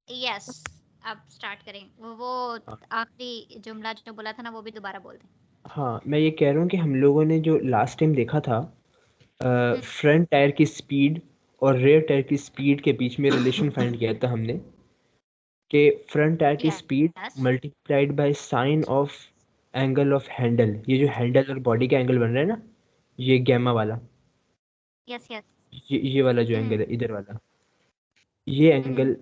Yes, अब start करें। वो हाँ आखिरी जुमला जो बोला था ना, वो भी दोबारा बोल दें। हाँ, मैं ये कह रहा हूँ कि हम लोगों ने जो लास्ट टाइम देखा था हम्म, फ्रंट टायर की स्पीड और रेयर टायर की स्पीड के बीच में रिलेशन फाइंड किया था हमने, कि फ्रंट टायर की speed yes multiplied by sine of angle of handle, ये जो हैंडल और बॉडी का एंगल बन रहा है ना, ये गैमा वाला, यस यस। ये वाला जो एंगल है इधर वाला, ये एंगल,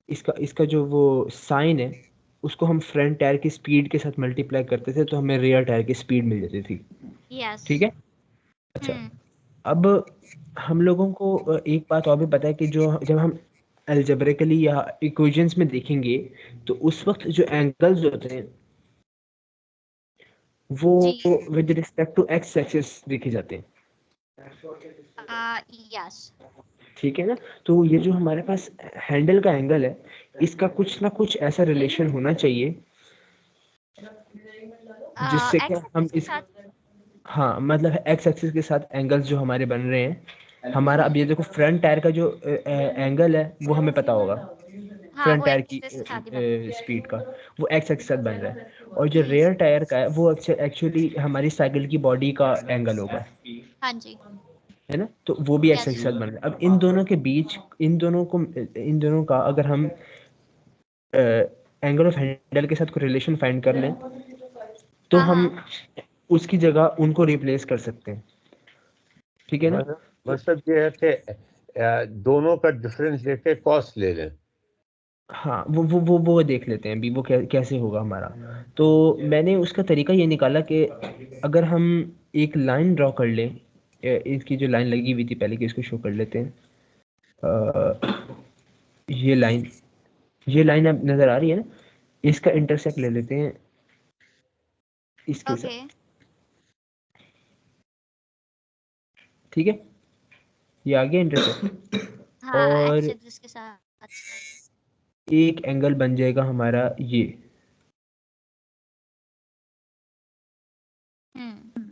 इसका इसका जो वो साइन है, उसको हम फ्रंट टायर की स्पीड के साथ मल्टीप्लाई करते थे तो हमें रियर टायर की स्पीड मिल जाती थी। यस। ठीक है। अच्छा, हम्म। अब हम लोगों को एक बात और भी पता है कि जो जब हम अलजेब्रिकली या इक्वेशंस में देखेंगे तो उस वक्त जो एंगल्स होते हैं वो जी। With respect to x axis देखे जाते हैं। यस। ठीक है ना। तो ये जो हमारे पास हैंडल का एंगल है, इसका कुछ ना कुछ ऐसा रिलेशन होना चाहिए जिससे क्या एक्स हम एक्सिस के इस, साथ। हाँ मतलब एक्स एक्सिस के साथ एंगल्स जो हमारे बन रहे हैं, हमारा अब हम्म। ये देखो फ्रंट टायर का जो एंगल है वो हमें पता होगा, हाँ, फ्रंट वो टायर एक्स की एक्सिस के साथ ही बनता है। स्पीड का, वो एक्स एक्सिस के साथ बन रहा है। और जो हम्म। रेयर टायर का है वो एक्चुअली हमारी साइकिल की बॉडी का एंगल होगा, हाँ जी। है ना। तो वो भी एक्स यस। एक्सिस के साथ बन रहा है। अब इन दोनों के बीच, इन दोनों का अगर हम एंगल ऑफ हैंडल के साथ कोई रिलेशन फाइंड कर लें तो हाँ हम हाँ। उसकी जगह उनको रिप्लेस कर सकते हैं। ठीक है ना। मतलब तो मतलब ये है कि दोनों का डिफरेंस लेके कॉस्ट ले लें। हाँ, वो देख लेते हैं अभी वो कैसे होगा हमारा। तो मैंने उसका तरीका ये निकाला कि अगर हम एक लाइन ड्रॉ कर लें, इसकी जो लाइन लगी हुई थी पहले की, इसको शो कर लेते हैं। ये लाइन, ये लाइन अब नजर आ रही है ना, इसका इंटरसेक्ट ले लेते हैं इसके ओके। साथ। ठीक है, ये आ गया इंटरसेक्ट। हाँ, एक्स और एक्सिस के साथ। एक एंगल बन जाएगा हमारा ये। हम्म।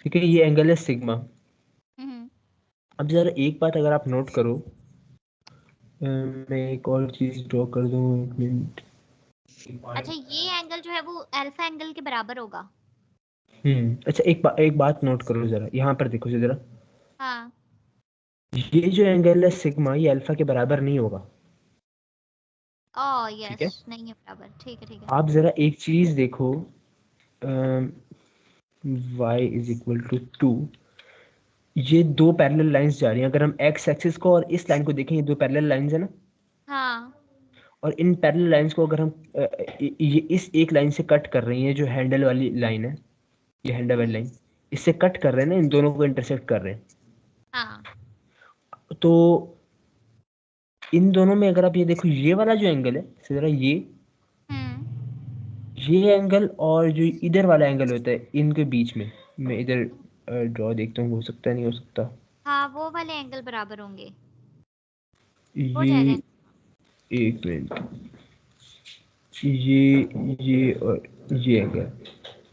ठीक है, ये एंगल है सिग्मा। हम्म। अब जरा एक बात अगर आप नोट करो, मैं एक और चीज ड्रॉ कर दूं, एक मिनट। अच्छा, ये एंगल जो है वो अल्फा एंगल के बराबर होगा। अच्छा, एक बात नोट करो जरा, यहाँ पर देखो जरा, हाँ। ये जो एंगल है सिग्मा, ये अल्फा के बराबर नहीं होगा। ओ ठीक यस, है। नहीं है बराबर। ठीक है ठीक है। आप जरा एक चीज देखो, y इज इक्वल टू 2, ये दो पैरेलल लाइंस जा रही हैं। अगर हम एक्स एक्सिस को और इस लाइन को देखें, ये दो पैरेलल लाइंस है ना। हाँ। और इन पैरेलल लाइंस को अगर हम ये इस एक लाइन से कट कर रही है, जो हैंडल वाली लाइन है, ये हैंडल वाली लाइन, इससे कट कर रहे हैं ना, इन दोनों को इंटरसेक्ट कर रहे हैं। हाँ। तो इन दोनों में अगर आप ये देखो, ये वाला जो एंगल है जरा, हम्म। ये एंगल और जो इधर वाला एंगल होता है इनके बीच में, मैं इधर ड्रॉ देखता हूँ, हो सकता है नहीं हो सकता। हाँ, वो वाले एंगल बराबर होंगे। हो ये जाएगा। एक मिनट, ये और ये एंगल,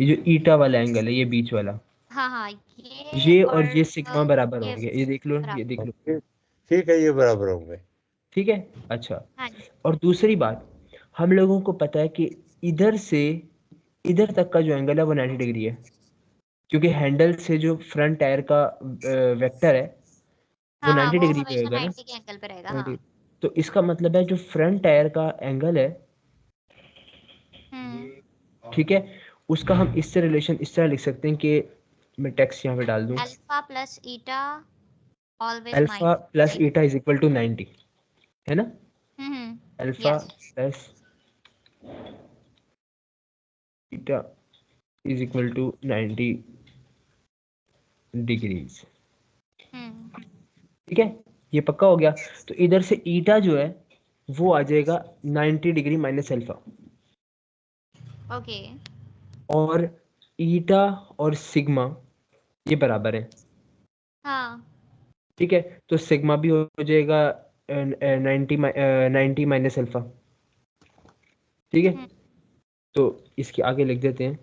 ये जो ईटा वाला एंगल है, ये बीच वाला, हाँ हाँ, ये ये और और ये सिग्मा बराबर ये होंगे, ये देख लो, ये बराबर। देख लो। ठीक ठीक है, ये बराबर होंगे। ठीक है। अच्छा, हाँ जी। और दूसरी बात, हम लोगों को पता है कि इधर से इधर तक का जो एंगल है वो 90 डिग्री है, क्योंकि हैंडल से जो फ्रंट टायर का वेक्टर है वो हाँ हाँ, 90 वो डिग्री पे हमेशा होगा ना। 90 के एंगल पे रहेगा। 90। हाँ। तो इसका मतलब है जो फ्रंट टायर का एंगल है, हम्म। ठीक है, उसका हम इससे रिलेशन इस तरह लिख सकते हैं कि, मैं टेक्स्ट यहाँ पे डाल दूं, alpha plus eta always alpha plus 90। Eta is equal to 90, है ना। Alpha yes. Plus eta is equal to 90 degrees. Hmm. ठीक है, ये पक्का हो गया। तो इधर से ईटा जो है वो आ जाएगा 90 डिग्री माइनस अल्फा। ओके। और ईटा और सिग्मा ये बराबर है। हाँ। ठीक है, तो सिग्मा भी हो जाएगा 90 माइनस अल्फा। ठीक है, हम्म। तो इसके आगे लिख देते हैं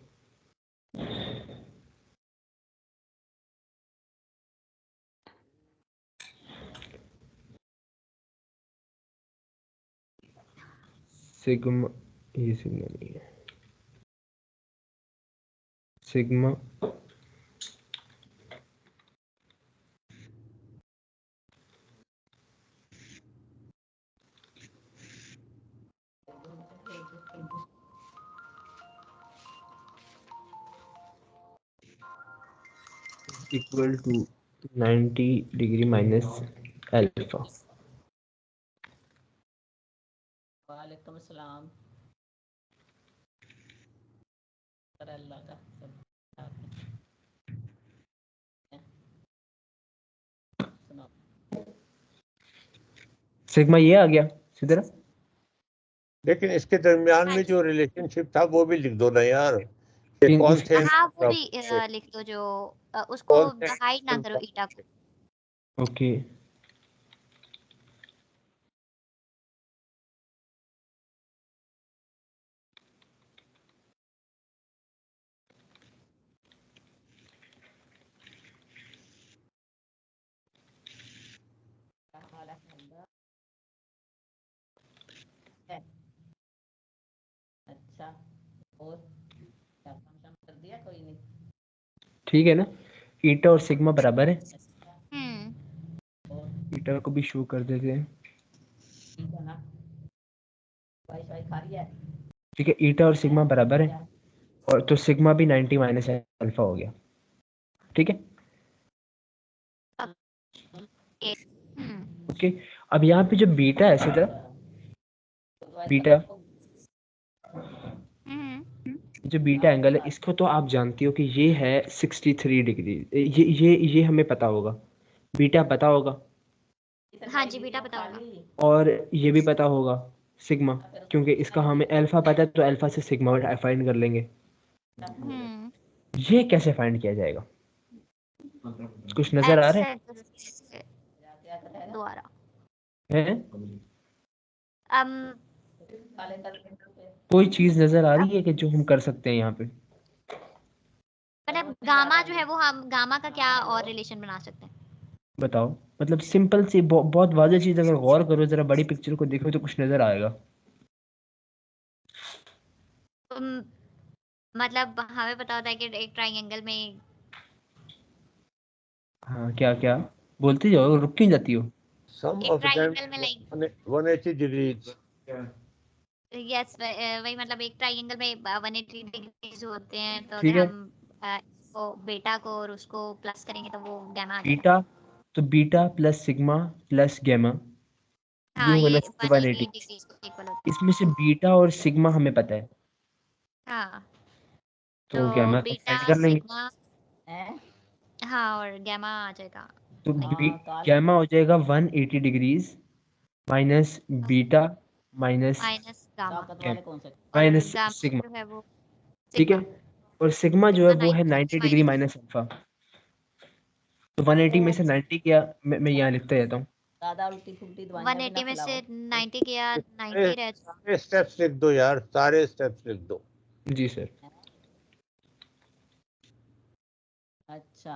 सिग्मा, ये सिग्मा नहीं है, sigma equal to 90 degree minus alpha. वालेकुम सलाम। अल्लाह का सुनाओ। सिग्मा ये आ गया सीधा। लेकिन इसके दरमियान हाँ में जी। जो रिलेशनशिप था वो भी लिख दो ना यार, ये इन कौन इस थे हाँ वो property, लिख दो जो उसको कौन थे हाइड ना करो ईटा को। ओके। क्या हाल है बंदा? है। अच्छा, और क्या काम शाम कर दिया? कोई नहीं। ठीक है ना, ईटा और सिग्मा बराबर है। अच्छा, हम्म। और ईटा को भी शो कर देते हैं। ठीक है ना? वाई फाई खा रही है? ठीक है, ईटा और सिग्मा बराबर है, क्या? और तो सिग्मा भी 90 माइनस अल्फा हो गया। ठीक है, हम्म। ओके। अब यहाँ पे जो बीटा है सीधा, तो दवाई बीटा, खा- हम्म। जो बीटा एंगल है इसको तो आप जानती हो कि ये है 63 डिग्री। ये हमें पता होगा, बीटा पता होगा, हाँ जी, बेटा पता होगा। और ये भी पता होगा सिग्मा, क्योंकि इसका हमें अल्फा पता है तो अल्फा से सिग्मा फाइंड कर लेंगे। हम्म। ये कैसे फाइंड किया जाएगा, कुछ नजर आ रहा ऐसे क्या करेगा? द्वारा है? अम काले करके कोई चीज नजर आ रही है कि जो हम कर सकते हैं यहाँ पे? मतलब गामा जो है वो हम गामा का क्या और रिलेशन बना सकते हैं? बताओ, मतलब सिंपल सी बहुत वाज़ेह चीज, अगर गौर करो जरा बड़ी पिक्चर को देखो तो कुछ नजर आएगा। अम, मतलब हमें पता होता है कि एक ट्राइंगल में हाँ, क्या क्या बोलती जाओ, रुक क्यों जाती हो? सम एक ऑफ देम ट्राइंगल में लाइक 180 डिग्रीज। यस, वही मतलब एक ट्राइंगल में 180 डिग्रीज होते हैं, तो ठीक अगर है, हम को बेटा को और उसको प्लस करेंगे तो वो गामा आ जाएगा। बीटा, तो beta plus sigma plus gamma, ये हाँ, होगा ना ये 180 180। डिग्री को इक्वल होता है। इसमें से बीटा और सिग्मा हमें पता है, हाँ, तो तो गैमा तो बीटा फाइंड कर लेंगे। सिग्मा, हैं? हाँ, और गामा आ जाएगा तो हाँ काल गैमा हो जाएगा 180 degrees minus beta minus minus gamma, ताकत गैमा वाले कौन से? और माइनस गामा सिग्मा। जो है वो ठीक है, सिग्मा, और सिग्मा जो है सिग्मा वो है 90 90 डिग्री माइनस माइनस अल्फा। तो 180 में ओ से 90 किया, मैं यहाँ लिखते रहता हूँ। दादा उल्टी फुल्टी दवाइयां भी ना 180 में खिलाओ। से 90 किया, सारे 90 रह सारे स्टेप्स लिख दो यार, सारे स्टेप्स लिख दो। जी सर। अच्छा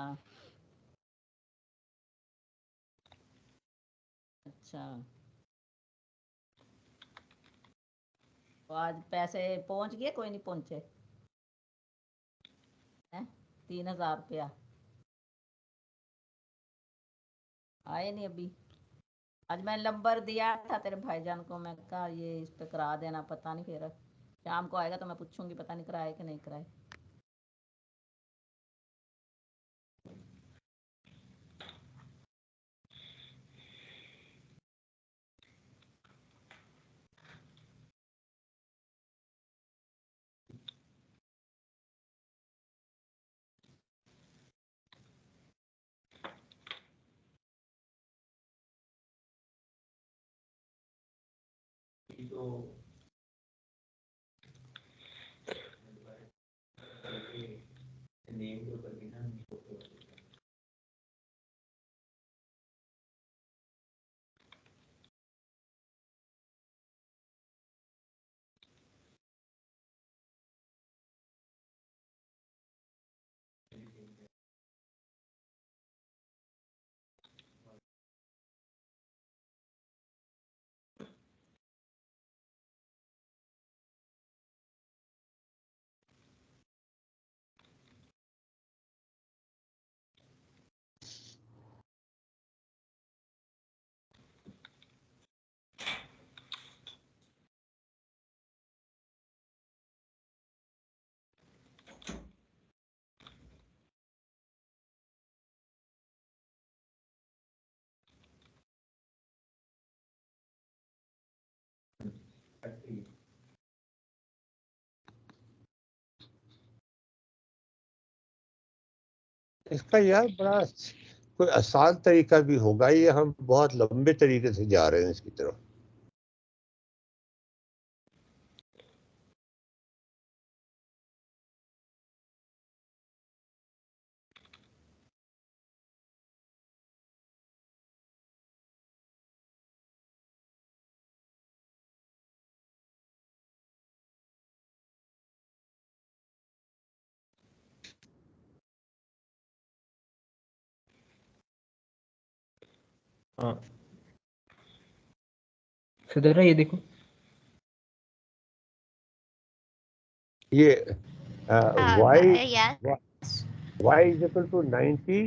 अच्छा, तो आज पैसे पहुंच गए? कोई नहीं पहुंचे हैं? 3,000 रुपया आए नहीं अभी। आज मैं नंबर दिया था तेरे भाईजान को, मैं कहा ये इस पे करा देना, पता नहीं फिर शाम को आएगा तो मैं पूछूंगी, पता नहीं कराए कि नहीं कराए। इसका यार बड़ा कोई आसान तरीका भी होगा, ये हम बहुत लंबे तरीके से जा रहे हैं इसकी तरफ। हाँ सदरा ये देखो, ये y yes y is equal to 90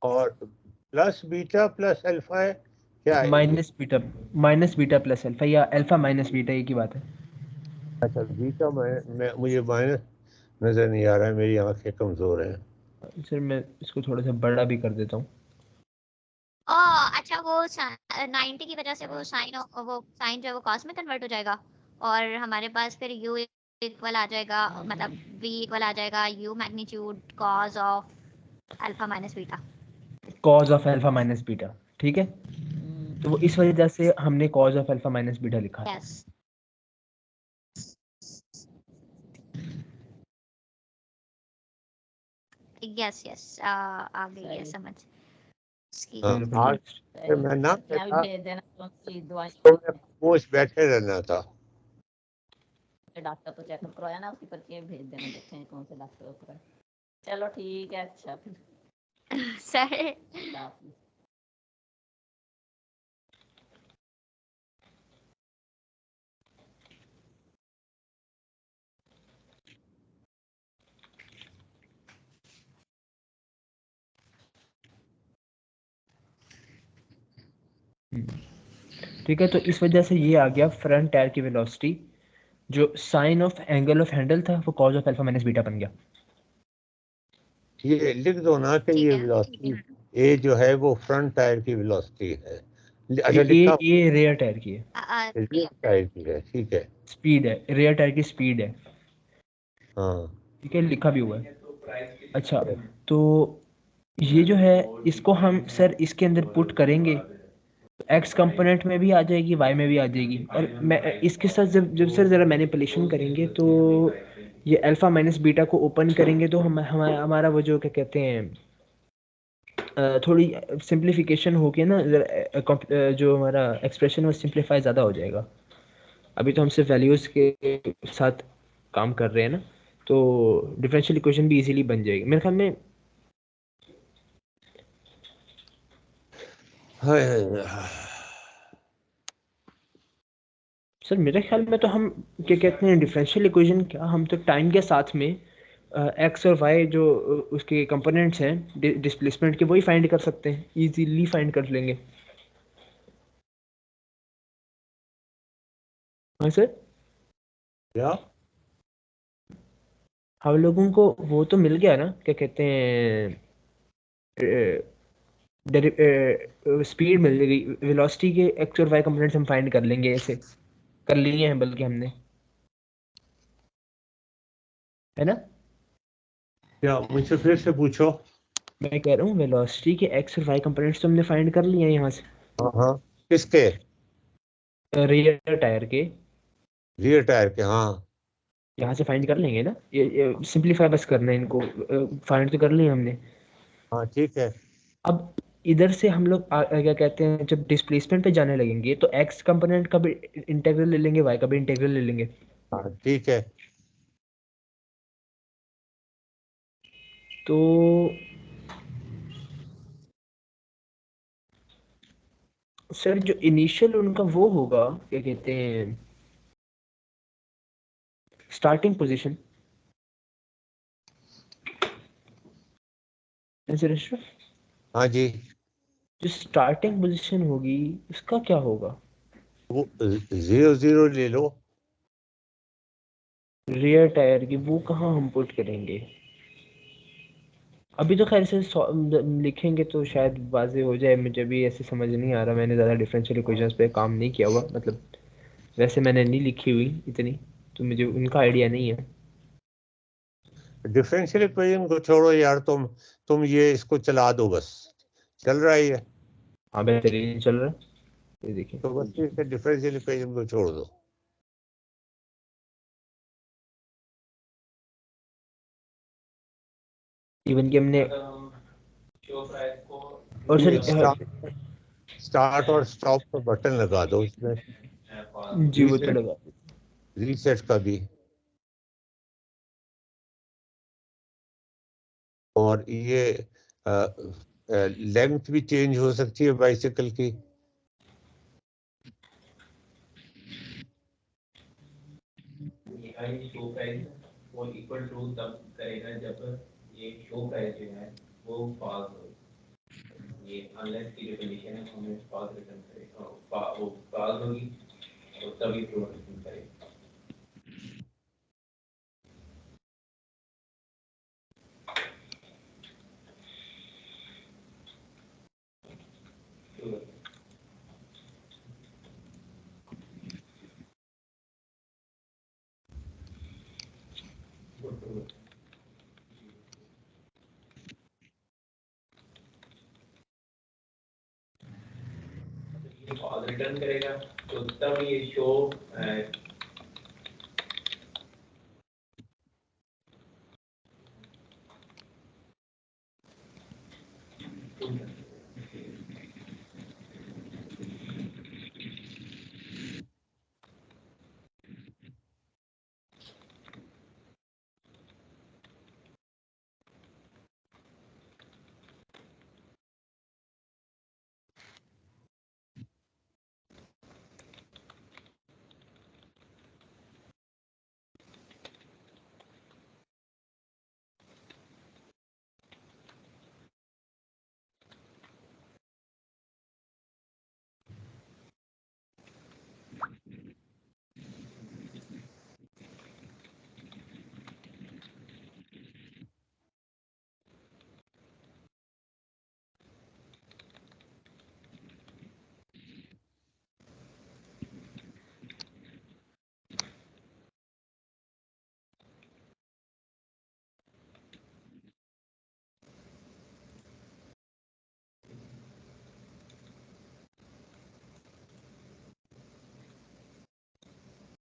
और प्लस बीटा प्लस अल्फा है क्या है ये? माइनस बीटा प्लस अल्फा या अल्फा माइनस बीटा, एक ही बात है। अच्छा बीटा मैं मुझे माइनस नजर नहीं आ रहा है, मेरी आंखें कमजोर हैं। सर मैं इसको थोड़ा सा बड़ा भी कर देता हूँ। अच्छा वो 90 की वजह से वो साइन जो है वो कॉस में कन्वर्ट हो जाएगा और हमारे पास फिर u इक्वल आ जाएगा, मतलब v इक्वल आ जाएगा u magnitude cos of alpha minus beta. Cause of alpha minus beta, ठीक है। तो वो इस वजह से हमने cause of alpha minus beta लिखा है। यस यस यस आ गई है सही। समझ इसकी। हाँ, चलो आज बढ़िया। मैं ना क्या भी कहता भेज देना, कौन सी दवाई तो मैं खामोश बैठे रहना था। डॉक्टर तो चेकअप करवाया ना, उसकी पर्ची भेज देना, देखें कौन से डॉक्टर को करवाया। चलो ठीक है, अच्छा फिर सर हाफिज़। ठीक है, तो इस वजह से ये आ गया फ्रंट टायर की वेलोसिटी, जो sine of angle of handle था वो cos of alpha minus beta बन गया। ये लिख दो ना कि ठीक ये है वेलोसिटी ए जो है वो फ्रंट टायर की वेलोसिटी है। अच्छा ये लिखा ये रेयर टायर की है, रियर टायर की है, ठीक है। स्पीड है, रेयर टायर की स्पीड है, हाँ ठीक है, लिखा भी हुआ है। अच्छा, तो ये जो है इसको हम सर इसके अंदर पुट करेंगे, एक्स कंपोनेंट में भी आ जाएगी, वाई में भी आ जाएगी, और मैं इसके साथ जब जब सर ज़रा मैनिपुलेशन करेंगे तो ये अल्फा माइनस बीटा को ओपन करेंगे तो हमारा वो जो क्या कहते हैं थोड़ी सिंप्लीफिकेशन हो के ना जो हमारा एक्सप्रेशन वो सिंप्लीफाई ज़्यादा हो जाएगा। अभी तो हम सिर्फ वैल्यूज़ के साथ काम कर रहे हैं ना, तो डिफरेंशियल इक्वेशन भी इजीली बन जाएगी मेरे ख्याल में। हाय, हाय, हाय। सर मेरे ख्याल में तो हम क्या कहते हैं डिफरेंशियल इक्वेशन, क्या हम तो टाइम के साथ में एक्स और वाई जो उसके कंपोनेंट्स हैं डिस्प्लेसमेंट के, वही फाइंड कर सकते हैं, इजीली फाइंड कर लेंगे। हाँ सर, क्या हम लोगों को वो तो मिल गया ना, क्या कहते हैं स्पीड मिल गई, वेलोसिटी के एक्स और वाई कंपोनेंट्स हम फाइंड कर लेंगे, ऐसे कर लिए हैं बल्कि हमने, है ना। क्या मुझसे फिर से पूछो। मैं कह रहा हूँ वेलोसिटी के एक्स और वाई कंपोनेंट्स तो हमने फाइंड कर लिए हैं यहाँ से, हाँ हाँ किसके? रियर टायर के, रियर टायर के, हाँ यहाँ से फाइंड कर लेंगे ना, ये सिंपलीफाई बस करना है इनको, फाइंड तो कर लिए हमने। हाँ ठीक है। अब इधर से हम लोग क्या कहते हैं जब डिस्प्लेसमेंट पे जाने लगेंगे तो एक्स कंपोनेंट का भी इंटीग्रल ले लेंगे, वाई का भी इंटीग्रल ले लेंगे। हाँ ठीक है। तो सर जो इनिशियल उनका वो होगा, क्या कहते हैं स्टार्टिंग पोजीशन, हाँ जी, जो स्टार्टिंग पोजीशन होगी उसका क्या होगा? वो 0 0 ले लो। रियर टायर की वो कहाँ हम पुट करेंगे? अभी तो खैर से लिखेंगे तो शायद वाजे हो जाए, मुझे भी ऐसे समझ नहीं आ रहा, मैंने ज़्यादा डिफरेंशियल इक्वेशंस पे काम नहीं किया हुआ, मतलब वैसे मैंने नहीं लिखी हुई इतनी, तो मुझे उनका आइडिया नहीं है। डिफरेंशियल इक्वेशन को छोड़ो यार, तुम ये इसको चला दो, बस चल रहा ही है हाँ बेहतरीन चल रहा है, ये देखिए। तो बस इसे डिफरेंशियल इक्वेशन को छोड़ दो। इवन कि हमने और सर स्टार्ट और स्टॉप का बटन लगा दो इसमें, जी वो तो लगा। रीसेट का भी, और ये लेंथ भी चेंज हो सकती है बाइसिकल की। ये शो प्राइस वो इक्वल टू तब करेगा जब ये शो प्राइस जो है वो पास हो, ये अनलेस की जो कंडीशन है हमें पास रिटर्न करेगा, वो पास होगी तो तभी ट्रू रिटर्न करेगा। पास रिटर्न करेगा तो तब ये शो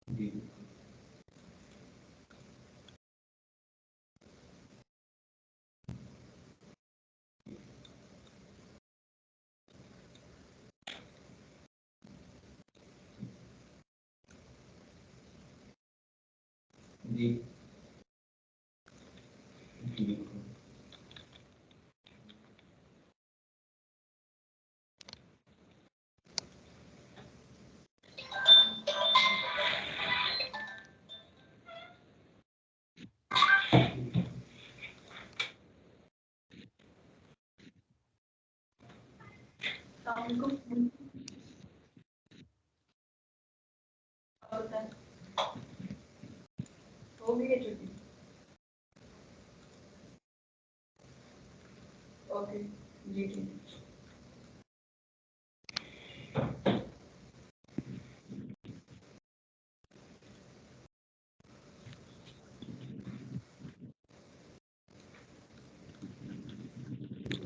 जी जी हो गई है छुट्टी? ओके जी ठीक है।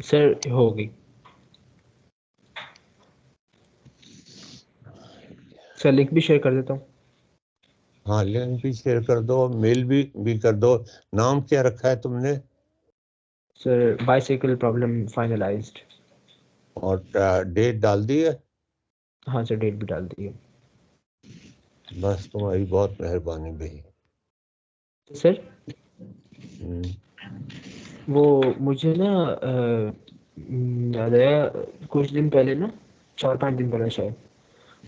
सर हो गई सर, लिंक भी शेयर कर देता हूँ। हाँ लिंक भी शेयर कर दो, मेल भी कर दो। नाम क्या रखा है तुमने? Sir bicycle problem finalised. और डेट डाल दी है? हाँ सर डेट भी डाल दी है। बस तुम्हारी बहुत मेहरबानी भाई। सर हम्म, वो मुझे ना याद आया कुछ दिन पहले ना, 4-5 दिन पहले शायद,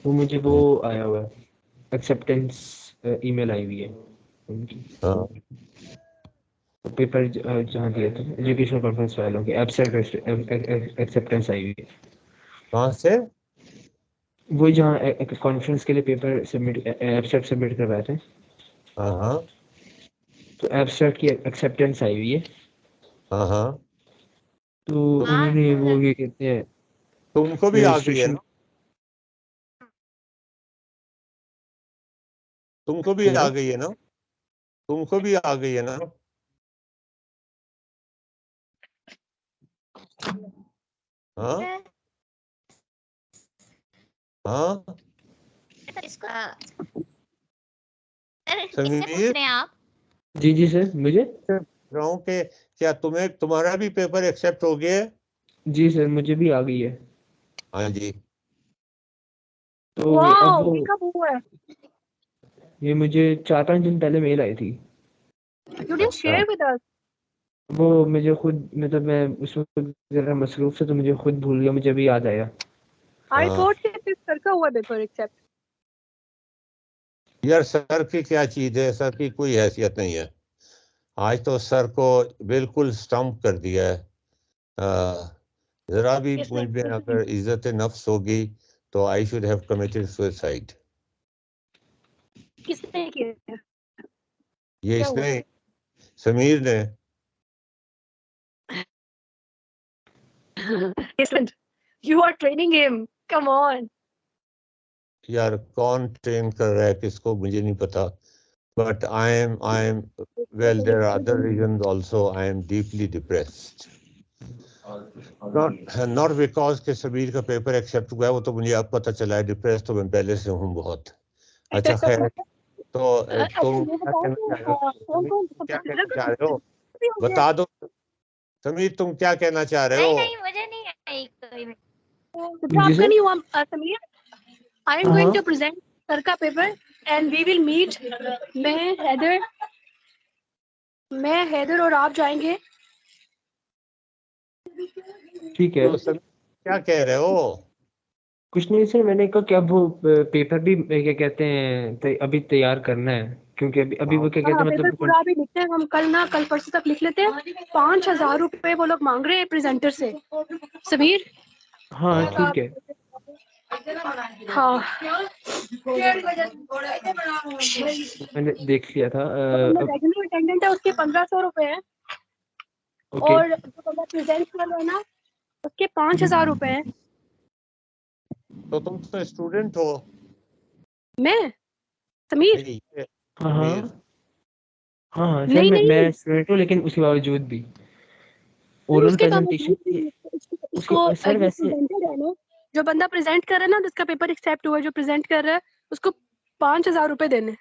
वो मुझे वो आया हुआ है, एक्सेप्टेंस ईमेल आई हुई है उनकी। हाँ पेपर जहाँ दिए थे एजुकेशन कॉन्फ्रेंस वालों की एब्स्ट्रैक्ट एक्सेप्टेंस आई हुई है। कहाँ से? वो जहाँ कॉन्फ्रेंस के लिए पेपर सबमिट एब्स्ट्रैक्ट सबमिट करवाए थे, हाँ हाँ तो एब्स्ट्रैक्ट की एक्सेप्टेंस आई हुई है। हाँ हाँ। तो हाँ उन्होंने वो सर, ये कहते हैं तुमको भी आ गई है रजिस्ट्रेशन। ना? तुमको भी क्या? आ गई है ना? तुमको भी आ गई है ना? हाँ हाँ इसका सर किससे समीर पूछ रहे हैं आप? जी जी सर, मुझे रहा हूँ कि क्या तुम्हारा भी पेपर एक्सेप्ट हो गया है? जी सर, मुझे भी आ गई है। हाँ जी। तो अब ये कब हुआ है? ये मुझे 4-5 दिन पहले मेल आई थी। You didn't share with us. वो मुझे खुद, मतलब मैं उस वक्त जरा मसरूफ से, तो मुझे खुद भूल गया, मुझे अभी याद आया। I हाँ। thought कि सिर्फ सर का हुआ पेपर एक्सेप्ट। यार सर की क्या चीज है, सर की कोई हैसियत नहीं है। आज तो सर को बिल्कुल स्टम्प कर दिया है। जरा भी मुझ में अगर इज्जत नफ्स होगी तो I should have committed suicide. किसने किया? ये क्या हुआ? इसने, समीर ने। Listen, you are training him. Come on. यार कौन ट्रेन कर रहा है किसको मुझे नहीं पता, but I am well there are other reasons also. I am deeply depressed, not because के समीर का पेपर एक्सेप्ट हुआ है, वो तो मुझे अब पता चला है। डिप्रेस तो मैं पहले से हूँ बहुत। अच्छा खैर, तो तुम क्या कहना चाह रहे हो? समीर, तुम क्या कहना चाह रहे हो बता दो। समीर तुम क्या कहना चाह रहे नहीं हो? नहीं मुझे नहीं आई कोई। तो आपका सर? नहीं हुआ समीर? I am हाँ going हाँ to present सर का paper and we will meet. मैं हैदर और आप जाएंगे। ठीक है। तो समीर क्या कह रहे हो? कुछ नहीं सर, मैंने कहा कि अब वो पेपर भी क्या कहते हैं अभी तैयार करना है, क्योंकि अभी अभी वो क्या कहते हाँ, हैं, पेपर मतलब पूरा भी लिखते हैं हम, कल परसों तक लिख लेते हैं। 5,000 रुपए वो लोग मांग रहे हैं प्रेजेंटर से। समीर हाँ ठीक है। हाँ, मैंने देख लिया था। जो रेगुलर अटेंडेंट है उसके 1,500 रुपए हैं ओके। और जो बंदा प्रेजेंट कर रहा है ना उसके 5,000 रुपए हैं। तो तुम तो स्टूडेंट हो। मैं समीर नहीं, ये हाँ हाँ समीर। हाँ हाँ सर, नहीं मैं नहीं स्टूडेंट हूँ, लेकिन उसके बावजूद भी फिर ओरल उसके प्रेजेंटेशन की उसको उसके सर जो वैसे प्रेजेंटेड है ना, जो बंदा प्रेजेंट कर रहा है ना, जिसका पेपर एक्सेप्ट हुआ है, जो प्रेजेंट कर रहा है उसको 5,000 रुपए देने।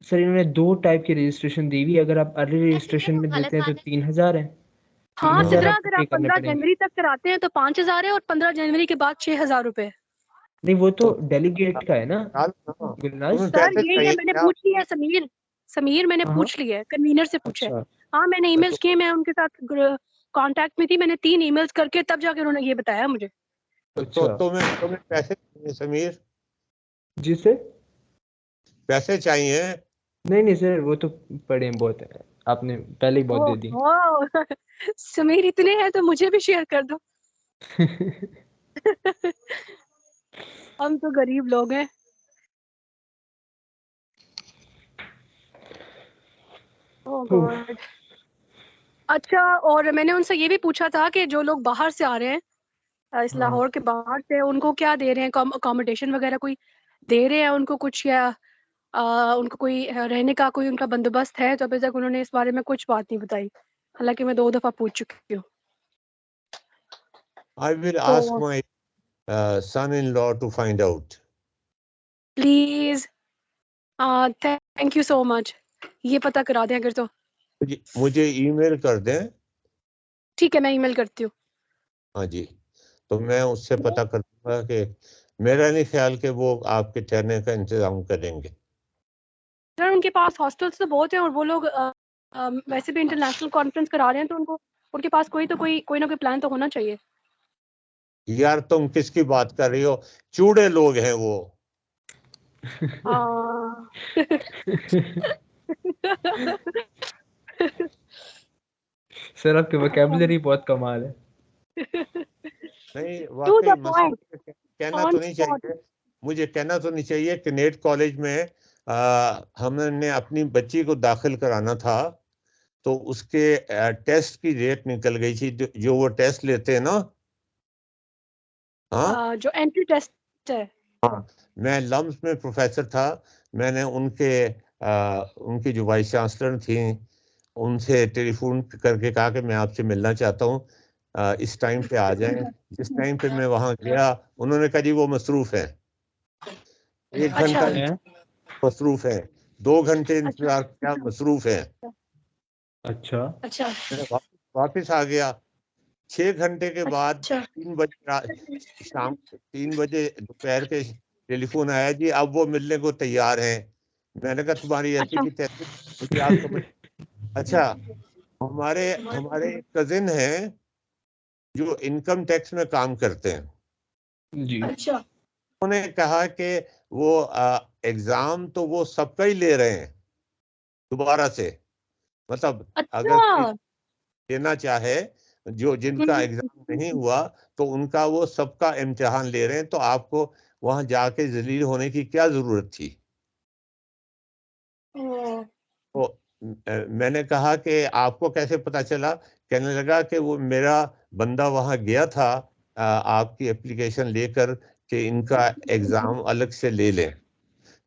सर इन्होंने 2 टाइप की रजिस्ट्रेशन दी हुई है। अगर आप अर्ली ऐसे ये रजिस्ट्रेशन तो में गलत देते हैं तो बात है। 3,000 है। हाँ 3,000 सिद्रा, आपको अगर पे आप करने 15 पड़ेंगे। जनवरी तक कराते हैं तो 5,000 है और 15 जनवरी के बाद 6,000 रुपए। नहीं, वो तो तो डेलीगेट का है ना गुलनाज। तुम्हें सर पैसे ये चाहिए मैंने क्या? पूछ लिया है समीर। समीर मैंने हाँ हाँ। पूछ लिया है, कन्वीनर से पूछा है। अच्छा हाँ मैंने ईमेल्स तो, किए, मैं उनके साथ कांटेक्ट में थी, मैंने 3 ईमेल्स करके तब जाकर उन्होंने ये बताया मुझे। अच्छा। तुम्हें पैसे चाहिए समीर? जी सर। पैसे चाहिए? नहीं नहीं सर, वो तो पड़े हैं बहुत है, आपने पहले ही बहुत दे दी। ओह समीर इतने हैं तो मुझे भी शेयर कर दो। हम तो गरीब लोग हैं। ओह गॉड। अच्छा, और मैंने उनसे ये भी पूछा था कि जो लोग बाहर से आ रहे हैं, इस हाँ लाहौर के बाहर से, उनको क्या दे रहे हैं, अकोमोडेशन वगैरह कोई दे रहे हैं उनको कुछ, या उनको कोई रहने का कोई उनका बंदोबस्त है? तो अभी तक उन्होंने इस बारे में कुछ बात नहीं बताई, हालांकि मैं 2 दफा पूछ चुकी हूँ। I will ask to my son in law to find out. Please, thank you so much, ये पता करा दें अगर तो। मुझे ईमेल कर दें। ठीक है, मैं ईमेल करती हूँ। हाँ जी, तो मैं उससे पता कर दूंगा कि मेरा नहीं ख्याल कि वो आपके ठहरने का इंतजाम करेंगे। सर उनके पास हॉस्टल्स तो बहुत हैं और वो लोग वैसे भी इंटरनेशनल कॉन्फ्रेंस करा रहे हैं, तो उनके पास कोई ना कोई प्लान तो होना चाहिए। यार तुम किसकी बात कर रही हो? चूड़े लोग हैं वो। सर आपकी वोकैबुलरी बहुत कमाल है। नहीं टू वाकई द मसला पॉइंट, कहना ऑन तो नहीं स्पॉट। चाहिए, मुझे कहना तो नहीं चाहिए कि नेट कॉलेज में हमने अपनी बच्ची को दाखिल कराना था, तो उसके टेस्ट की डेट निकल गई थी, जो वो टेस्ट लेते हैं ना। हाँ जो एंट्री टेस्ट है। हाँ, मैं लम्स में प्रोफेसर था। मैंने उनकी जो वाइस चांसलर थी उनसे टेलीफोन करके कहा कि मैं आपसे मिलना चाहता हूँ, इस टाइम पे आ जाएं। जिस टाइम पे मैं वहां गया उन्होंने कहा जी वो मसरूफ है, 1 घंटा है? मसरूफ है, 2 घंटे अच्छा इंतजार किया, मसरूफ है। अच्छा अच्छा मैं वापस आ गया 6 घंटे के बाद। अच्छा 3 बजे शाम 3 बजे दोपहर के टेलीफोन आया जी अब वो मिलने को तैयार हैं। मैंने कहा तुम्हारी ऐसी अच्छा की तैसी, मुझे आप समझ। अच्छा, हमारे हमारे कजिन हैं जो इनकम टैक्स में काम करते हैं। जी अच्छा उन्होंने कहा कि वो एग्जाम तो वो सबका ही ले रहे हैं दोबारा से, मतलब अगर कोई अच्छा देना चाहे, जो जिनका एग्जाम नहीं हुआ तो उनका वो सबका इम्तिहान ले रहे हैं, तो आपको वहां जाके जलील होने की क्या जरूरत थी। ओ, तो मैंने कहा कि आपको कैसे पता चला। कहने लगा कि वो मेरा बंदा वहां गया था आपकी एप्लीकेशन लेकर कि इनका एग्जाम अलग से ले लें।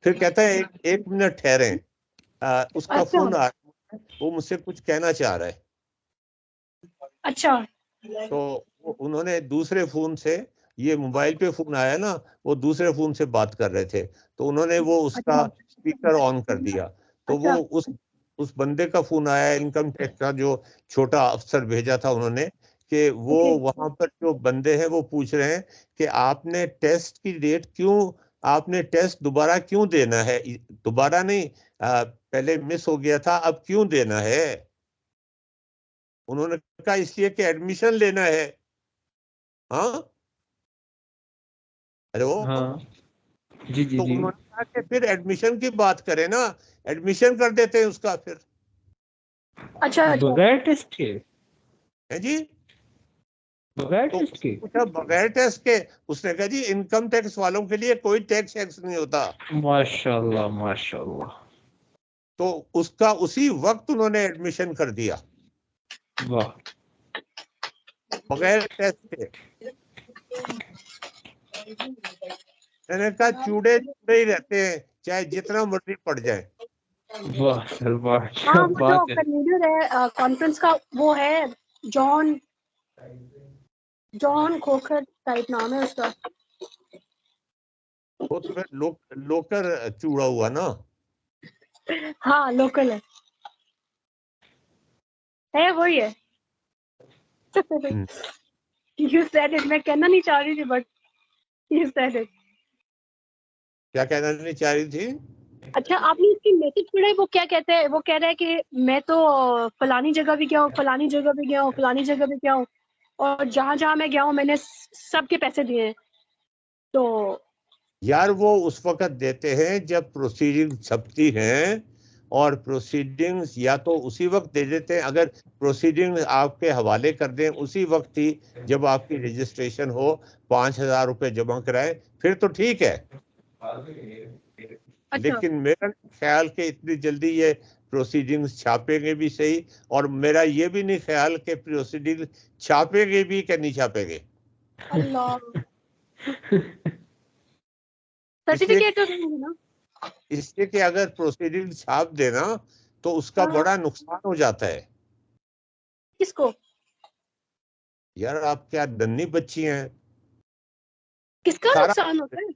फिर कहता है 1 मिनट ठहरें, उसका अच्छा फोन आ रहा है, वो मुझसे कुछ कहना चाह रहा है। अच्छा तो उन्होंने दूसरे फोन से, ये मोबाइल पे फोन आया ना, वो दूसरे फोन से बात कर रहे थे, तो उन्होंने वो उसका अच्छा स्पीकर ऑन कर दिया। तो वो अच्छा उस बंदे का फोन आया, इनकम टैक्स का जो छोटा अफसर भेजा था उन्होंने, कि वो ओके वहां पर जो बंदे हैं वो पूछ रहे हैं कि आपने टेस्ट की डेट क्यों, आपने टेस्ट दोबारा क्यों देना है। दोबारा नहीं, पहले मिस हो गया था, अब क्यों देना है। उन्होंने कहा इसलिए कि एडमिशन लेना है। हाँ, हेलो। हाँ जी जी तो जी उन्होंने कहा कि फिर एडमिशन की बात करें ना, एडमिशन कर देते हैं उसका फिर। अच्छा अच्छा बगैर टेस्ट के, है जी। बगैर तो टेस्ट के। पूछा बगैर टेस्ट के, उसने कहा जी इनकम टैक्स वालों के लिए कोई टैक्स एक्स नहीं होता। माशाल्लाह माशाल्लाह। तो उसका उसी वक्त उन्होंने एडमिशन कर दिया वाह। बगैर टेस्ट के। मैंने कहा चूड़े चूड़े ही रहते हैं, चाहे जितना मर्जी पड़ जाए। वाह सर वाह, क्या हाँ वो जो बात है। कन्वीनर है कॉन्फ्रेंस का वो है जॉन जॉन खोखर टाइप नाम है उसका। वो तो फिर लोकर चूड़ा हुआ ना। हाँ लोकल है वही है। हम्म। यू सेड इट, मैं कहना नहीं चाह रही थी बट यू सेड इट। क्या कहना नहीं चाह रही थी। अच्छा आपने इसकी मैसेज पढ़ा है, वो क्या कहते हैं, वो कह रहा है कि मैं तो फलानी जगह भी गया हूँ, फलानी जगह भी गया हूँ, फलानी जगह भी गया हूँ, और जहाँ जहाँ मैं गया हूँ मैंने सबके पैसे दिए हैं। तो यार वो उस वक्त देते हैं जब प्रोसीडिंग छपती हैं, और प्रोसीडिंग्स या तो उसी वक्त दे देते हैं, अगर प्रोसीडिंग आपके हवाले कर दें उसी वक्त ही जब आपकी रजिस्ट्रेशन हो, 5,000 रुपये जमा कराएं, फिर तो ठीक है। अच्छा लेकिन मेरा ख्याल कि इतनी जल्दी ये प्रोसीडिंग्स छापेंगे भी सही, और मेरा ये भी नहीं ख्याल कि प्रोसीडिंग छापेंगे भी कि नहीं छापेंगे। अल्लाह इसलिए सर्टिफिकेट तो देंगे ना। इसलिए कि अगर प्रोसीडिंग छाप देना तो उसका हाँ बड़ा नुकसान हो जाता है। किसको यार आप क्या दन्नी बच्ची हैं। किसका सारा नुकसान होता है।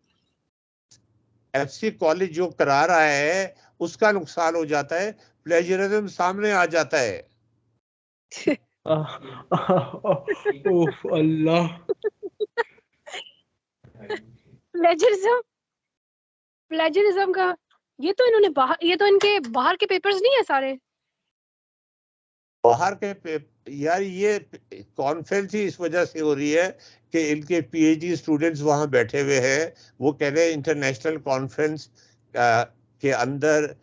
एफसी कॉलेज जो करा रहा है उसका नुकसान हो जाता है, प्लेजरिज्म सामने आ जाता है। ओफ अल्लाह। प्लेजरिज्म प्लेजरिज्म का ये तो इन्होंने बाहर, ये तो इनके बाहर के पेपर्स नहीं है सारे। बाहर के यार ये कॉन्फ्रेंस ही इस वजह से हो रही है कि इनके पीएचडी स्टूडेंट्स वहां बैठे हुए हैं। वो कह रहे हैं इंटरनेशनल कॉन्फ्रेंस के अंदर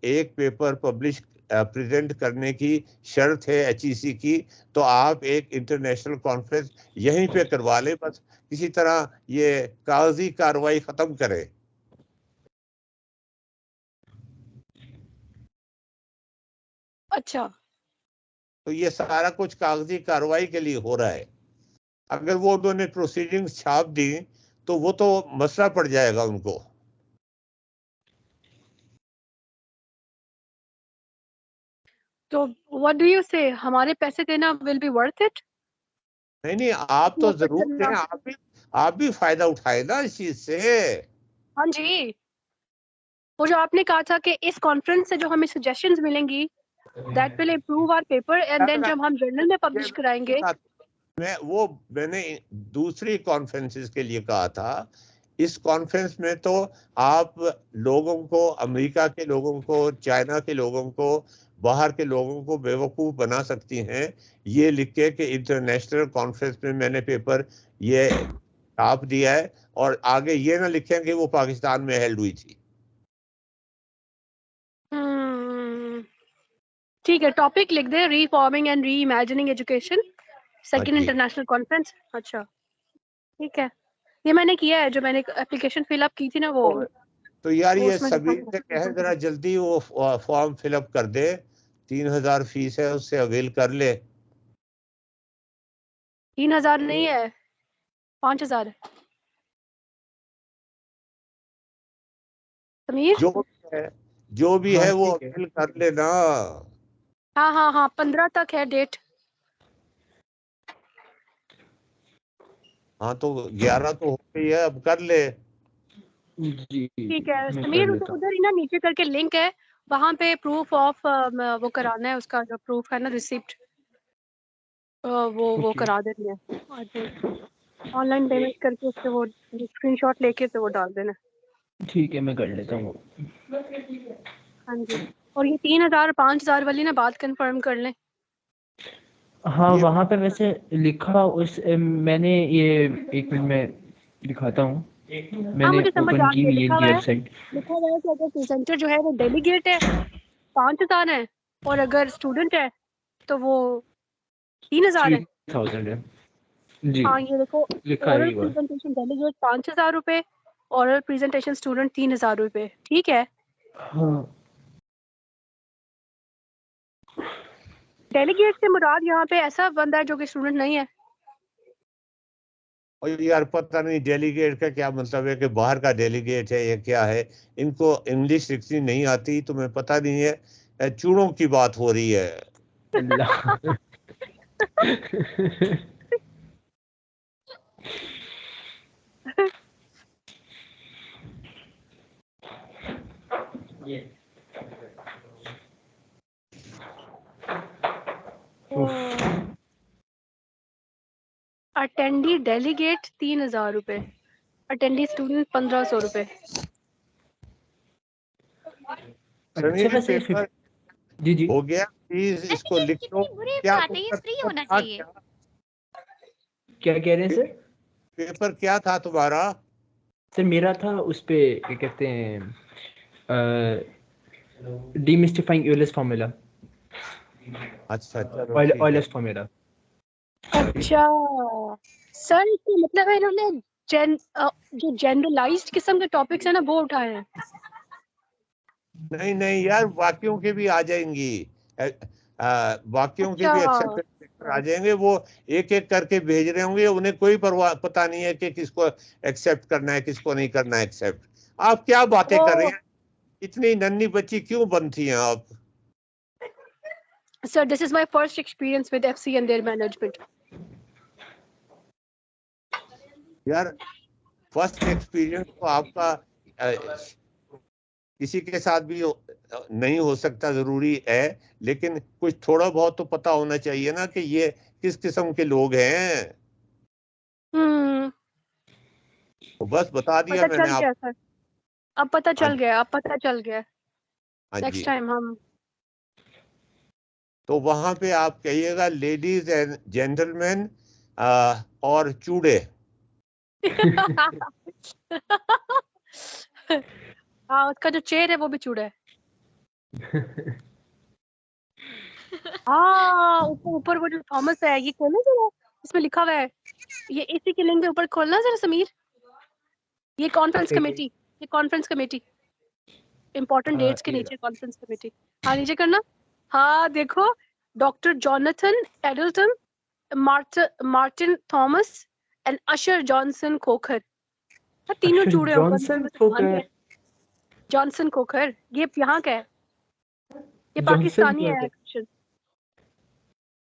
एक पेपर पब्लिश प्रेजेंट करने की शर्त है एचईसी की, तो आप एक इंटरनेशनल कॉन्फ्रेंस यहीं पे करवा लें, बस किसी तरह ये कागजी कार्रवाई खत्म करें। अच्छा तो ये सारा कुछ कागजी कार्रवाई के लिए हो रहा है। अगर वो उन्होंने प्रोसीडिंग्स छाप दी तो वो तो मसला पड़ जाएगा उनको। तो व्हाट डू यू से, हमारे पैसे देना विल बी वर्थ इट? नहीं, आप तो जरूर दें, आप भी फायदा उठाए ना इस चीज से। हाँ जी, वो जो आपने कहा था कि इस कॉन्फ्रेंस से जो हमें सजेशंस मिलेंगी that will improve our paper, and then जब हम जर्नल में पब्लिश कराएंगे। मैंने दूसरी कॉन्फ्रेंसेस के लिए कहा था। इस कॉन्फ्रेंस में तो आप लोगों को, अमेरिका के लोगों को, चाइना के लोगों को, बाहर के लोगों को बेवकूफ बना सकती हैं, ये लिख के कि इंटरनेशनल कॉन्फ्रेंस में मैंने पेपर ये छाप दिया है, और आगे ये ना लिखें कि वो पाकिस्तान में हेल्ड हुई थी। ठीक है, टॉपिक लिख दे, रीफॉर्मिंग and re imagining education, second international conference. अच्छा ठीक है, ये मैंने किया है, जो मैंने एप्लीकेशन फिलअप की थी ना वो। तो यार ये सभी से कहे जरा जल्दी वो फॉर्म फिलअप कर दे, 3000 फीस है, उससे अवेल कर ले। 3000 नहीं है, 5000 है समीर। जो भी है वो अवेल कर लेना। हाँ हाँ हाँ, 15 तक है डेट। हाँ तो 11 तो हो गई है, अब कर ले। जी ठीक है मैं समीर, कर लेता हूँ। उधर ही ना नीचे करके लिंक है, वहाँ पे प्रूफ ऑफ वो कराना है, उसका जो प्रूफ है ना, रिसिप्ट, वो करा देनी है। ऑनलाइन पेमेंट करके उससे वो स्क्रीनशॉट लेके तो वो डाल देना। ठीक है मैं कर लेता हूँ। हाँ जी, और ये 3000 5000 वाली ना बात कंफर्म कर लें। हाँ वहाँ पे वैसे लिखा उस मैंने ये, एक मिनट में दिखाता हूँ, मैंने मुझे समझ ओपन आ की गया, हुई है लिखा इनकी हुआ है वेबसाइट। कि अगर प्रेजेंटर जो है वो डेलीगेट है 5000 है, और अगर स्टूडेंट है तो वो 3000 है। 3000 है जी, हाँ ये देखो, लिखा है ओरल ये बात। प्रेजेंटेशन डेलीगेट 5000 रुपए, ओरल प्रेजेंटेशन स्टूडेंट 3000 रुपए। ठीक है, हाँ डेलीगेट से मुराद यहाँ पे ऐसा बंदा है जो कि स्टूडेंट नहीं है। और यार पता नहीं डेलीगेट का क्या मतलब है, कि बाहर का डेलीगेट है या क्या है। इनको इंग्लिश लिखनी नहीं आती, तुम्हें पता नहीं है, चूड़ों की बात हो रही है। अल्लाह अटेंडी डेलीगेट 3000 रुपए, अटेंडी स्टूडेंट 1500 रुपए। अच्छा वैसे पेपर जी जी हो गया, प्लीज इसको लिख लो। कितनी बुरी क्या बात है, ये फ्री होना चाहिए। क्या कह रहे हैं सर? पेपर क्या था तुम्हारा? सर मेरा था उस पे क्या कहते हैं, डीमिस्टिफाइंग यूलेस फार्मूला, अच्छा चलो ठीक है। ऑयलस फार्मूला। अच्छा सर, इसका मतलब है इन्होंने जो जनरलाइज्ड किस्म के टॉपिक्स है ना वो उठाए हैं। नहीं नहीं यार, बाकियों के भी आ जाएंगी, बाकियों के भी अच्छा एक्सेप्टेड पेपर आ जाएंगे। वो एक एक करके भेज रहे होंगे, उन्हें कोई परवाह पता नहीं है कि किसको एक्सेप्ट करना है, किसको नहीं करना है एक्सेप्ट। आप क्या बातें कर रहे हैं, इतनी नन्ही बच्ची क्यों बनती हैं आप? Sir this is my first experience with FC and there management. यार फर्स्ट एक्सपीरियंस तो आपका किसी के साथ भी नहीं हो सकता, जरूरी है, लेकिन कुछ थोड़ा बहुत तो पता होना चाहिए ना कि ये किस किस्म के लोग हैं। तो बस बता दिया पता मैंने चल आप। गया सर, अब पता हाँ चल गया, अब पता चल गया। हाँ जी। नेक्स्ट टाइम हम तो वहां पे आप कहिएगा लेडीज एंड जेंटलमैन और चूड़े। हाँ, उसका जो चेयर है वो भी चूड़ा है। हाँ, ऊपर ऊपर वो जो थॉमस है, ये खोलना जरा, इसमें लिखा हुआ है, ये इसी के लिंक के ऊपर खोलना जरा समीर, ये कॉन्फ्रेंस कमेटी, ये कॉन्फ्रेंस कमेटी, इंपॉर्टेंट डेट्स के नीचे कॉन्फ्रेंस कमेटी। हाँ नीचे करना। हाँ देखो, doctor Jonathan Adelton, Martin Thomas and Asher Johnson Khokhar. तीनों चूड़े हैं ऊपर। जॉनसन खोखर, ये यहाँ का है, ये पाकिस्तानी है।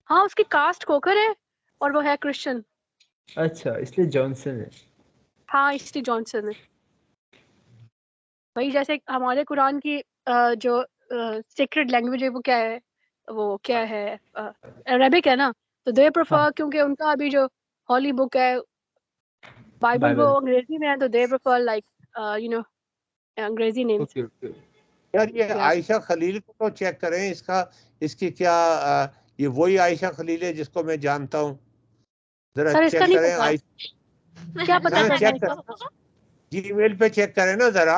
हाँ उसकी कास्ट कोकर है और वो है क्रिश्चियन। अच्छा, इसलिए जॉनसन है। हाँ इसलिए जॉनसन है। वही जैसे हमारे कुरान की जो सीक्रेट लैंग्वेज है वो क्या है अरेबिक है ना, तो दे प्रेफर हाँ, क्योंकि उनका अभी जो हॉली बुक है बाइबल वो बाइबल। अंग्रेजी में है, तो they prefer like you know अंग्रेजी नेम्स। Okay okay. यार ये या आयशा खलील को तो चेक करें, इसकी क्या ये वही आयशा खलील है जिसको मैं जानता हूँ? जरा सर इसका चेक नहीं करें पता, क्या पता हाँ, करना चेक है कर, इसका? जीमेल पे चेक करें ना जरा।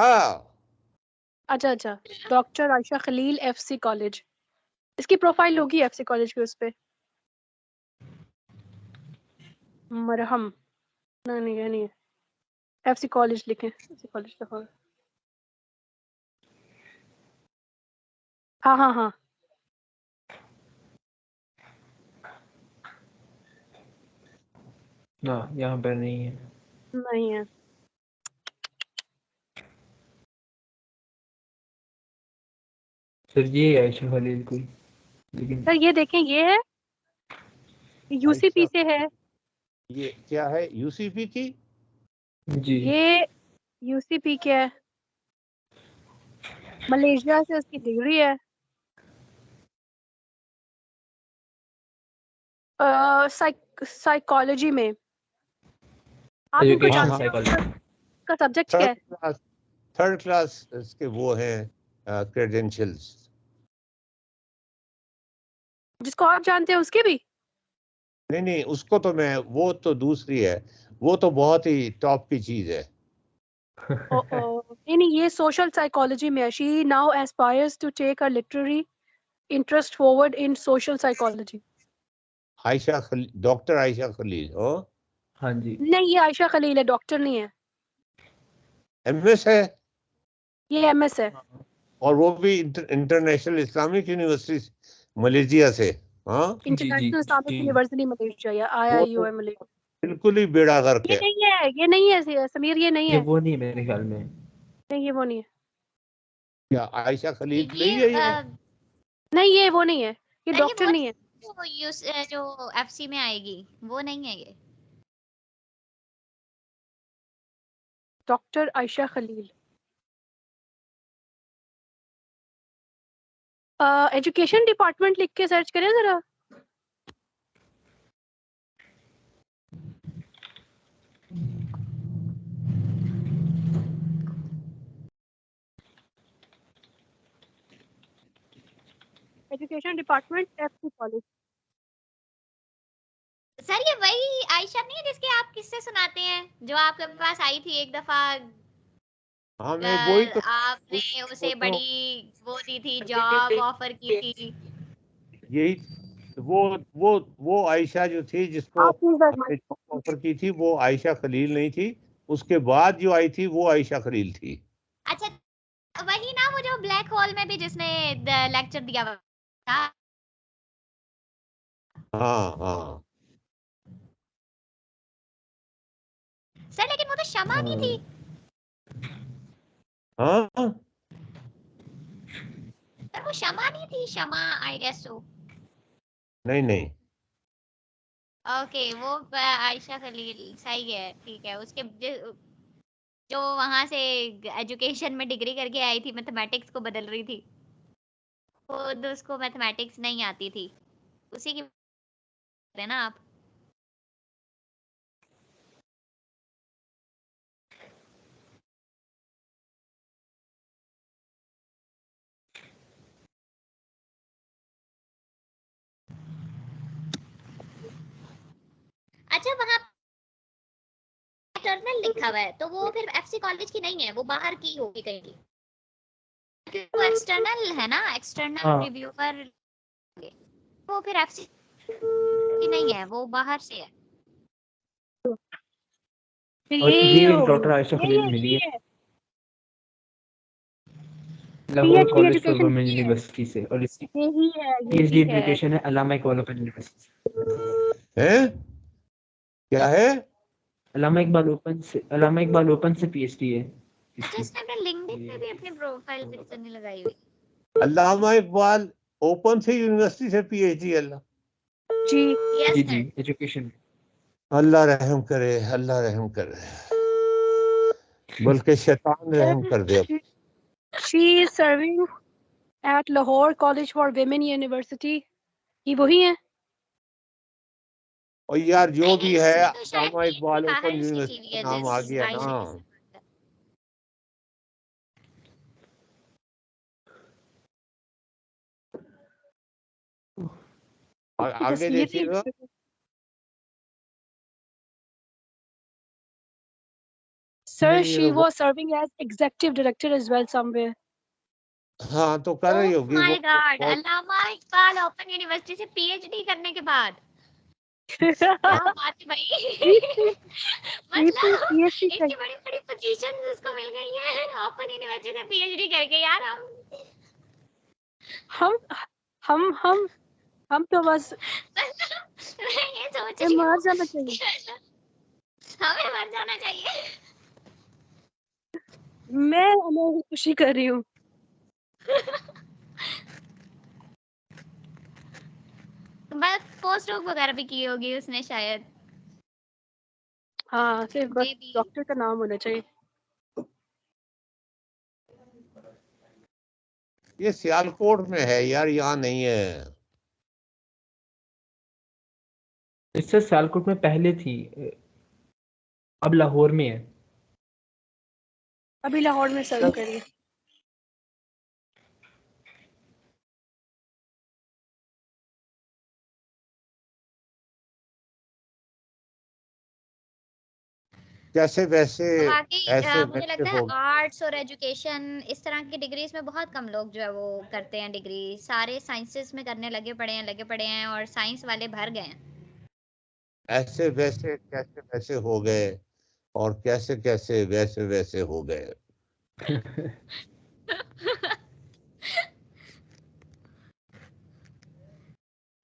अच्छा doctor Ayesha Khalil FC college, इसकी प्रोफाइल होगी FC कॉलेज की उस पे। मरहम, नहीं ये नहीं है, FC कॉलेज लिखें, FC कॉलेज का। हाँ ना, यहाँ पर नहीं है। नहीं है। सर ये है आयशा खलील कोई, लेकिन सर ये देखें, ये है UCP आयशा, से है, ये क्या है यूसीपी की? जी। ये UCP के है, मलेशिया से उसकी डिग्री है साइकोलॉजी में। आप इनको एजुकेशन जानते हो? साइकोलॉजी। इसका सब्जेक्ट क्या थर्ड है? क्लास, थर्ड क्लास इसके वो हैं क्रेडेंशियल्स। जिसको आप जानते हैं उसके भी? नहीं नहीं, उसको तो मैं, वो तो दूसरी है, वो तो बहुत ही टॉप की चीज है। नहीं ये सोशल साइकोलॉजी में है। She now aspires to take a literary interest forward in social psychology. Ayesha Khalil, doctor Ayesha Khalil हो? हाँ जी। नहीं ये आयशा खलील है, डॉक्टर नहीं है, एमएस है, ये MS है। और वो भी इंटरनेशनल इस्लामिक यूनिवर्सिटी मलेशिया से। हाँ, जी जी इंटरनेशनल इस्लामिक जी। यूनिवर्सिटी मलेशिया या वो तो IIUM मलेशिया। बिल्कुल ही बेड़ा गर्क ये है। नहीं है, ये नहीं है समीर, ये नहीं ये है, वो नहीं है मेरे ख्याल में। नहीं ये वो नहीं है, क्या आयशा खलील ये नहीं है ये? नहीं ये वो नहीं है, ये सर ये डॉक्टर वो नहीं है। जो FC में आएगी वो नहीं है ये। Doctor Ayesha Khalil, education department लिख के सर्च करें जरा। Education department FC college. Sir ये वही आयशा नहीं है जिसके आप किस्से सुनाते हैं, जो आपके पास आई थी एक दफा? हाँ, मैं वही तो, आपने वो उसे तो बड़ी वो दी थी, जॉब ऑफर की थी। यही, वो आयशा जो थी जिसको आप प्लीज हमने जॉब ऑफर की थी, वो आयशा खलील नहीं थी। उसके बाद जो आई थी वो आयशा खलील थी। अच्छा वही ना, वो जो ब्लैक होल में भी जिसने लेक्चर दिया हुआ था। हाँ हाँ, सर लेकिन वो तो शमा नहीं थी। हाँ, सर वो शमा नहीं थी, शमा आई गेस सो। नहीं नहीं, ओके वो आयशा खलील सही है, ठीक है। उसके जो वहां से एजुकेशन में डिग्री करके आई थी, मैथमेटिक्स को बदल रही थी, खुद उसको मैथमेटिक्स नहीं आती थी, उसी की है ना आप? अच्छा वहां एक्सटर्नल लिखा हुआ है, तो वो फिर FC कॉलेज की नहीं है, वो बाहर की होगी कहीं की, क्योंकि वो एक्सटर्नल है ना, एक्सटर्नल हाँ, रिव्यूअर। वो फिर FC की नहीं है, वो बाहर से है। फिर और ये ये होगी, डॉक्टर आयशा खलील मिली ये है है Lahore PhD college for education, women university से, और इसकी यही है, PhD यही है। एजुकेशन है अल्लामा इकबाल ओपन यूनिवर्सिटी से। है क्या है? अल्लामा इकबाल ओपन से PhD है अच्छा इसकी। इसने अपने लिंक्डइन पे भी अपनी प्रोफाइल पिक्चर नहीं लगाई हुई। अल्लामा इकबाल ओपन से यूनिवर्सिटी से पीएचडी? अल्लाह, जी Yes, जी sir. जी एजुकेशन अल्लाह रहम करे, अल्लाह रहम करे, बल्कि शैतान रहम कर दे अब। She is serving at Lahore college for women university. ये वही है? और यार जो नहीं भी नहीं, है, इसने तो शायद अल्लामा इकबाल ओपन बाहर से की यूनिवर्सिटी हुई का है, नाम आ जिस गया ICT ना। से। आगे तस्वीर नहीं देखिएगा। है। Sir, नहीं she ये वो, was serving as executive director as well somewhere. हाँ तो कर रही Oh होगी my वो God, बहुत। अल्लामा इकबाल ओपन यूनिवर्सिटी से PhD करने के बाद क्या बात है भाई। मतलब PhD कर इतनी बड़ी बड़ी पोजीशन उसको मिल गई है ओपन यूनिवर्सिटी से PhD करके। यार हम हम तो बस मैं ये सोच ये रही मर हूँ जाना चाहिए। कि हमें मर जाना चाहिए। मैं खुशी कर रही हूँ। बस पोस्ट डॉक वगैरह भी की होगी उसने शायद। हाँ सिर्फ बस Maybe. डॉक्टर का नाम होना चाहिए। ये सियालकोट में है यार, यहाँ नहीं है। इससे सियालकोट में पहले थी, अब लाहौर में है। अभी लाहौर में सर्व कर रही है। कैसे वैसे तो बाकी ऐसे मुझे वैसे लगता है हो। आर्ट्स और एजुकेशन इस तरह की डिग्रीज में बहुत कम लोग जो है वो करते हैं डिग्री। सारे साइंसेस में करने लगे पड़े हैं और साइंस वाले भर गए हैं। ऐसे वैसे कैसे वैसे हो गए, और कैसे कैसे वैसे वैसे हो गए।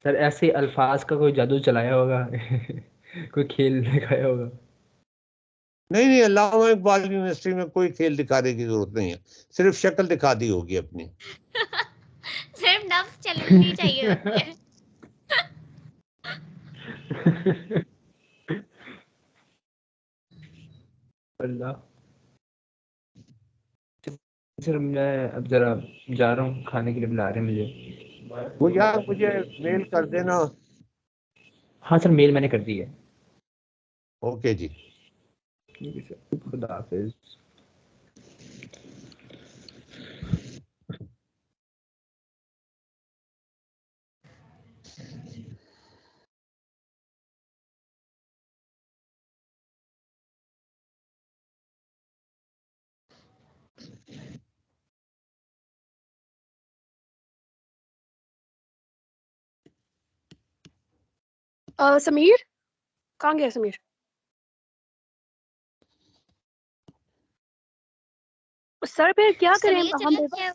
सर ऐसे अल्फाज का कोई जादू चलाया होगा। कोई खेल दिखाया होगा। नहीं नहीं, अल्लामा इकबाल यूनिवर्सिटी में कोई खेल दिखाने की जरूरत नहीं है, सिर्फ शक्ल दिखा दी होगी अपनी। सिर्फ नफ्स चलनी चाहिए होती है। अल्लाह। सर मैं अब जरा जा रहा हूँ, खाने के लिए बुला रहे हैं मुझे। वो यार मुझे मेल कर देना। हाँ सर, मेल मैंने कर दी है। ओके जी। ठीक है सर, खुदा हाफिज। समीर कहाँ गया समीर? सर फिर क्या करें समीर हम? चले गए।